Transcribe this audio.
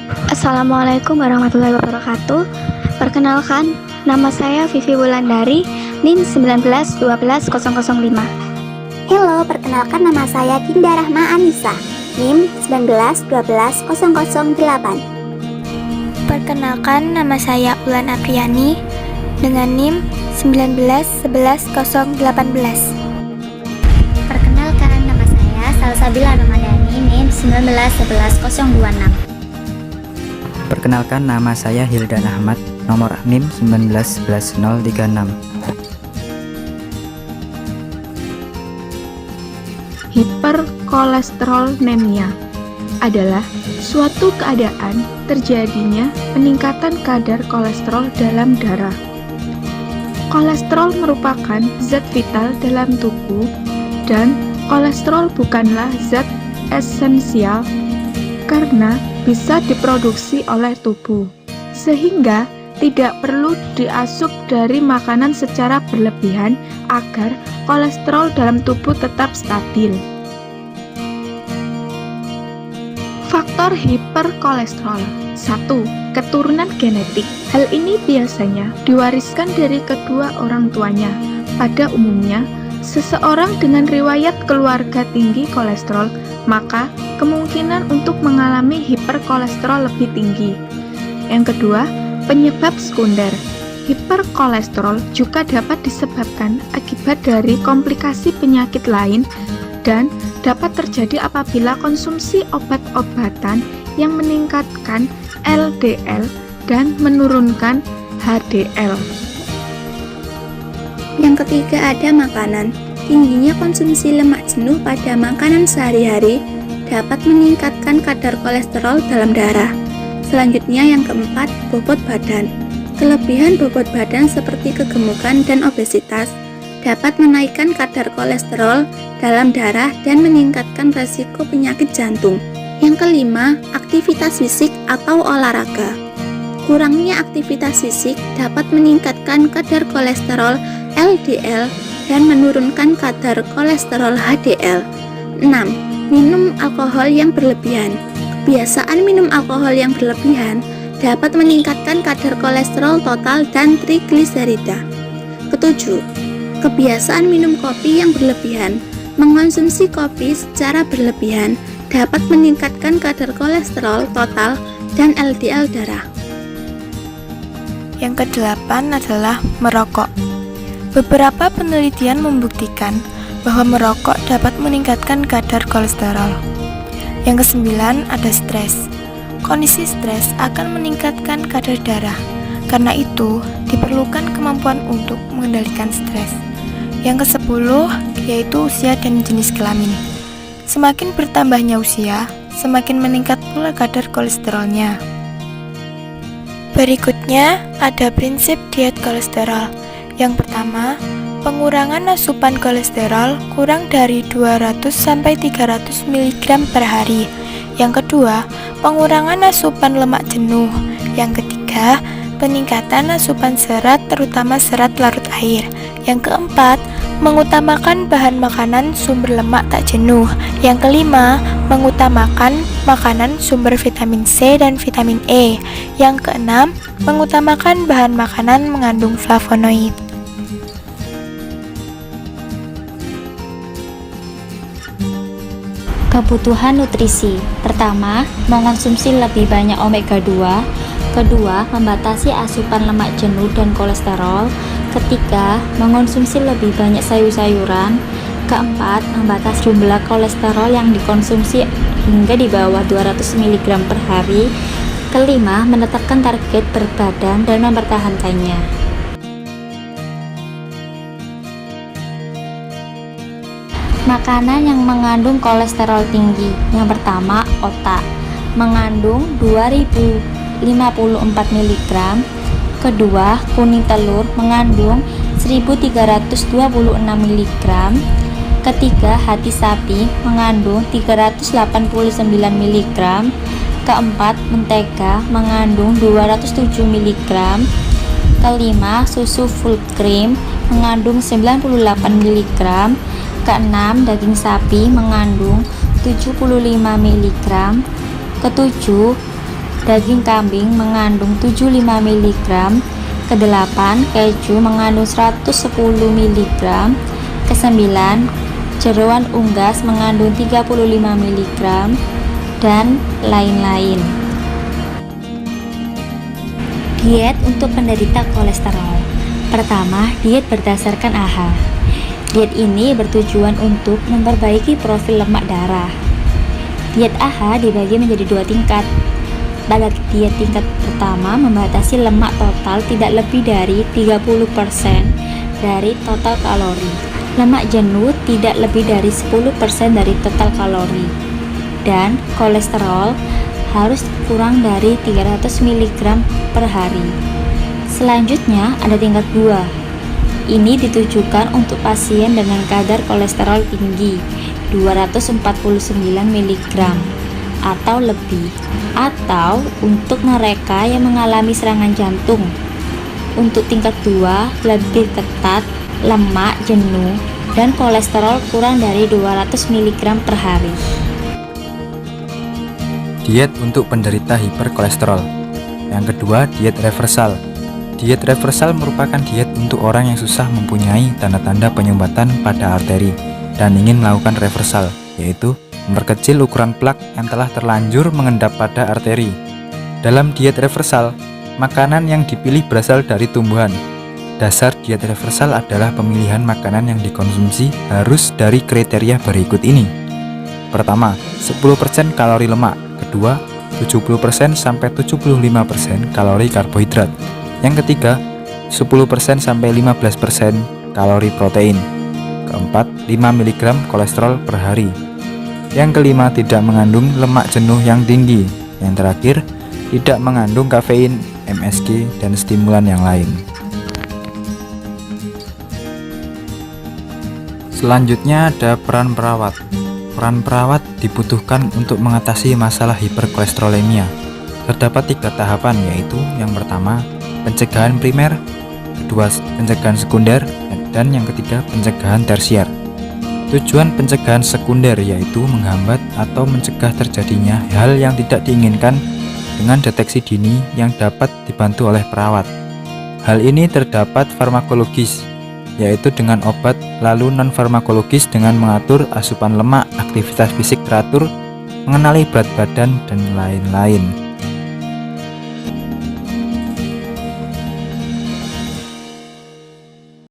Assalamualaikum warahmatullahi wabarakatuh. Perkenalkan, nama saya Vivi Wulandari, NIM 1912005. Halo, perkenalkan nama saya Dinda Rahma Anissa, NIM 1912008. Perkenalkan, nama saya Ulan Apriani dengan NIM 1911018. Perkenalkan, nama saya Salsabila Ramadhani, NIM 1911026. Perkenalkan, nama saya Hildan Ahmad, nomor NIM 1911036. Hiperkolesterolnemia adalah suatu keadaan terjadinya peningkatan kadar kolesterol dalam darah. Kolesterol merupakan zat vital dalam tubuh dan kolesterol bukanlah zat esensial karena bisa diproduksi oleh tubuh, sehingga tidak perlu diasup dari makanan secara berlebihan agar kolesterol dalam tubuh tetap stabil. Faktor hiperkolesterol. 1. Keturunan genetik. Hal ini biasanya diwariskan dari kedua orang tuanya. Pada umumnya, seseorang dengan riwayat keluarga tinggi kolesterol, maka kemungkinan untuk mengalami hiperkolesterol lebih tinggi. Yang kedua, penyebab sekunder. Hiperkolesterol juga dapat disebabkan akibat dari komplikasi penyakit lain dan dapat terjadi apabila konsumsi obat-obatan yang meningkatkan LDL dan menurunkan HDL. Yang ketiga, ada makanan. Tingginya konsumsi lemak jenuh pada makanan sehari-hari dapat meningkatkan kadar kolesterol dalam darah. Selanjutnya yang keempat, bobot badan. Kelebihan bobot badan seperti kegemukan dan obesitas dapat menaikkan kadar kolesterol dalam darah dan meningkatkan resiko penyakit jantung. Yang kelima, aktivitas fisik atau olahraga. Kurangnya aktivitas fisik dapat meningkatkan kadar kolesterol LDL dan menurunkan kadar kolesterol HDL. 6. Minum alkohol yang berlebihan. Kebiasaan minum alkohol yang berlebihan dapat meningkatkan kadar kolesterol total dan trigliserida. Ketujuh, kebiasaan minum kopi yang berlebihan. Mengonsumsi kopi secara berlebihan dapat meningkatkan kadar kolesterol total dan LDL darah. Yang kedelapan adalah merokok. Beberapa penelitian membuktikan bahwa merokok dapat meningkatkan kadar kolesterol. Yang kesembilan ada stres. Kondisi stres akan meningkatkan kadar darah. Karena itu, diperlukan kemampuan untuk mengendalikan stres. Yang kesepuluh yaitu usia dan jenis kelamin. Semakin bertambahnya usia, semakin meningkat pula kadar kolesterolnya. Berikutnya ada prinsip diet kolesterol. Yang pertama, pengurangan asupan kolesterol kurang dari 200-300 mg per hari. Yang kedua, pengurangan asupan lemak jenuh. Yang ketiga, peningkatan asupan serat terutama serat larut air. Yang keempat, mengutamakan bahan makanan sumber lemak tak jenuh. Yang kelima, mengutamakan makanan sumber vitamin C dan vitamin E. Yang keenam, mengutamakan bahan makanan mengandung flavonoid. Kebutuhan nutrisi. Pertama, mengonsumsi lebih banyak omega 2. Kedua, membatasi asupan lemak jenuh dan kolesterol. Ketiga, mengonsumsi lebih banyak sayur-sayuran. Keempat, membatasi jumlah kolesterol yang dikonsumsi hingga di bawah 200 mg per hari. Kelima, menetapkan target berat badan dan mempertahankannya. Makanan yang mengandung kolesterol tinggi. Yang pertama, otak, mengandung 2054 mg. Kedua, kuning telur mengandung 1326 mg. Ketiga, hati sapi mengandung 389 mg. Keempat, mentega mengandung 207 mg. Kelima, susu full cream mengandung 98 mg. Keenam, daging sapi mengandung 75 mg. Ketujuh, daging kambing mengandung 75 mg, ke-8 keju mengandung 110 mg, ke-9 jeroan unggas mengandung 35 mg, dan lain-lain. Diet untuk penderita kolesterol. Pertama, diet berdasarkan AHA. Diet ini bertujuan untuk memperbaiki profil lemak darah. Diet AHA dibagi menjadi 2 tingkat. Pada diet tingkat pertama membatasi lemak total tidak lebih dari 30% dari total kalori. Lemak jenuh tidak lebih dari 10% dari total kalori. Dan kolesterol harus kurang dari 300 mg per hari. Selanjutnya ada tingkat 2. Ini ditujukan untuk pasien dengan kadar kolesterol tinggi 249 mg atau lebih, atau untuk mereka yang mengalami serangan jantung. Untuk tingkat 2 lebih ketat, lemak jenuh dan kolesterol kurang dari 200 mg per hari. Diet untuk penderita hiperkolesterol. Yang kedua, diet reversal. Diet reversal merupakan diet untuk orang yang susah mempunyai tanda-tanda penyumbatan pada arteri dan ingin melakukan reversal, yaitu memperkecil ukuran plak yang telah terlanjur mengendap pada arteri. Dalam diet reversal, makanan yang dipilih berasal dari tumbuhan. Dasar diet reversal adalah pemilihan makanan yang dikonsumsi harus dari kriteria berikut ini. Pertama, 10% kalori lemak. Kedua, 70% sampai 75% kalori karbohidrat. Yang ketiga, 10% sampai 15% kalori protein. Keempat, 5 mg kolesterol per hari. Yang kelima, tidak mengandung lemak jenuh yang tinggi. Yang terakhir, tidak mengandung kafein, MSG, dan stimulan yang lain. Selanjutnya ada peran perawat. Peran perawat dibutuhkan untuk mengatasi masalah hiperkolesterolemia. Terdapat 3 tahapan, yaitu yang pertama, pencegahan primer, kedua, pencegahan sekunder, dan yang ketiga, pencegahan tersier. Tujuan pencegahan sekunder yaitu menghambat atau mencegah terjadinya hal yang tidak diinginkan dengan deteksi dini yang dapat dibantu oleh perawat. Hal ini terdapat farmakologis, yaitu dengan obat, lalu non-farmakologis dengan mengatur asupan lemak, aktivitas fisik teratur, mengenali berat badan, dan lain-lain.